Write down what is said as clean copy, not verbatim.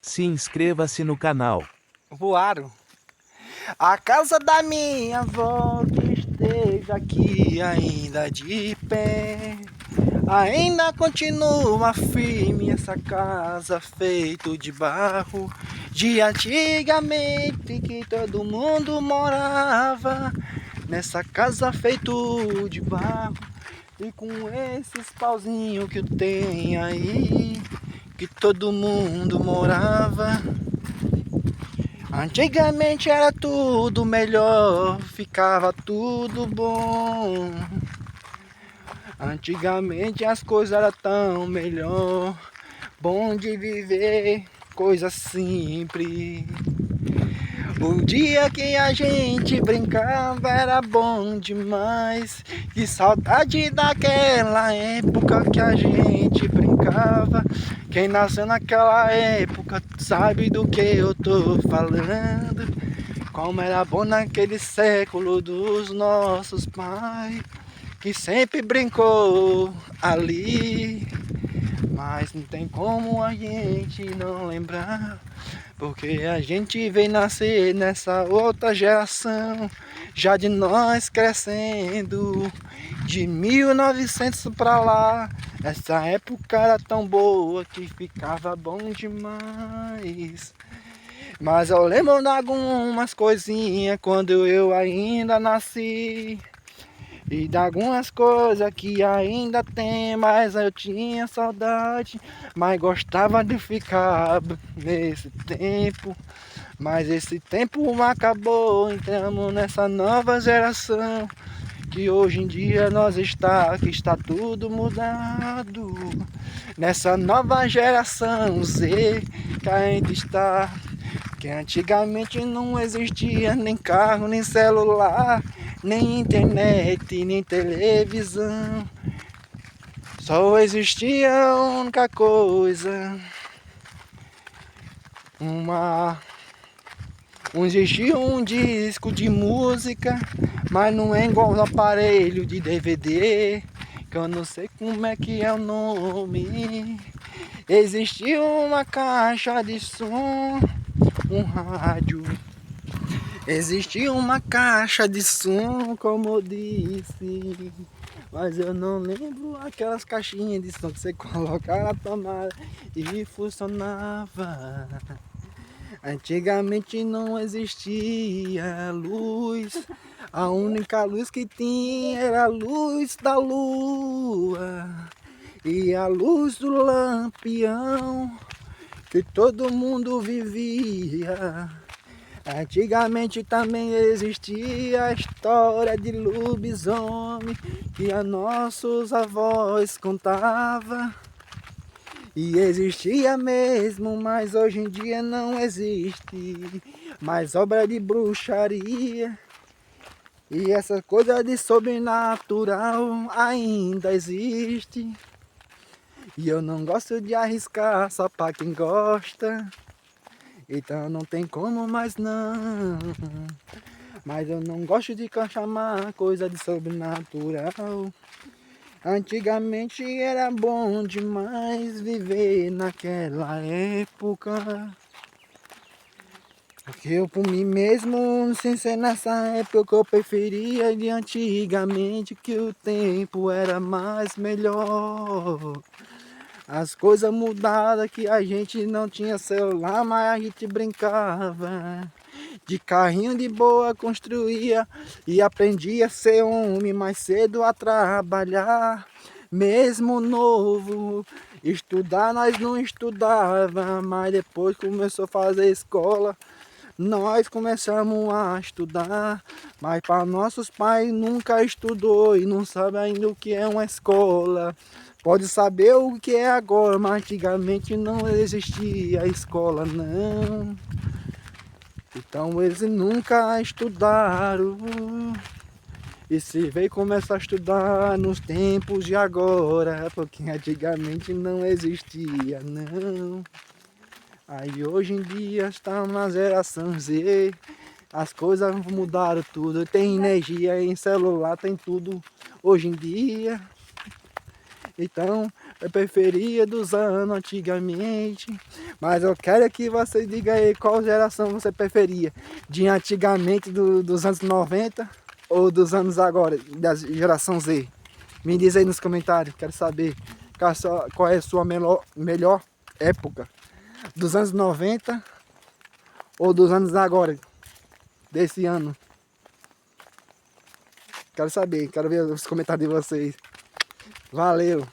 Se inscreva-se no canal. Voaram. A casa da minha avó que esteja aqui ainda de pé. Ainda continua firme essa casa feita de barro. De antigamente que todo mundo morava. Nessa casa feito de barro. E com esses pauzinhos que eu tenho aí. Que todo mundo morava. Antigamente era tudo melhor, ficava tudo bom. Antigamente as coisas eram tão melhor, bom de viver, coisa simples. O dia que a gente brincava era bom demais. Que saudade daquela época que a gente brincava. Quem nasceu naquela época sabe do que eu tô falando. Como era bom naquele século dos nossos pais, que sempre brincou ali. Mas não tem como a gente não lembrar, porque a gente veio nascer nessa outra geração, já de nós crescendo, de 1900 pra lá. Essa época era tão boa que ficava bom demais. Mas eu lembro de algumas coisinhas quando eu ainda nasci. E de algumas coisas que ainda tem, mas eu tinha saudade. Mas gostava de ficar nesse tempo. Mas esse tempo acabou, entramos nessa nova geração. Que hoje em dia que está tudo mudado. Nessa nova geração Z que ainda está. Que antigamente não existia nem carro, nem celular, nem internet, nem televisão. Só existia a única coisa, existia um disco de música, mas não é igual no aparelho de DVD, que eu não sei como é que é o nome. Existia uma caixa de som, um rádio. Existia uma caixa de som, como eu disse, mas eu não lembro aquelas caixinhas de som que você colocava na tomada e funcionava. Antigamente não existia luz, a única luz que tinha era a luz da lua e a luz do lampião que todo mundo vivia. Antigamente também existia a história de lobisomem que a nossos avós contava. E existia mesmo, mas hoje em dia não existe mais obra de bruxaria. E essa coisa de sobrenatural ainda existe. E eu não gosto de arriscar só pra quem gosta. Então não tem como mais não. Mas eu não gosto de chamar coisa de sobrenatural. Antigamente era bom demais viver naquela época. Porque eu por mim mesmo, sem ser nessa época, eu preferia de antigamente, que o tempo era mais melhor. As coisas mudaram, que a gente não tinha celular, mas a gente brincava. De carrinho de boa construía e aprendia a ser homem mais cedo a trabalhar. Mesmo novo, estudar nós não estudava, mas depois começou a fazer escola. Nós começamos a estudar, mas para nossos pais nunca estudou e não sabe ainda o que é uma escola. Pode saber o que é agora, mas antigamente não existia escola não. Então eles nunca estudaram. E se veio começar a estudar nos tempos de agora, porque antigamente não existia não. Aí hoje em dia está na geração Z, as coisas mudaram tudo, tem energia em celular, tem tudo hoje em dia. Então eu preferia dos anos antigamente. Mas eu quero que você diga aí qual geração você preferia. De antigamente, dos anos 90 ou dos anos agora, da geração Z. Me diz aí nos comentários, quero saber qual é a sua melhor época. Dos anos 90 ou dos anos agora, desse ano. Quero saber, quero ver os comentários de vocês. Valeu!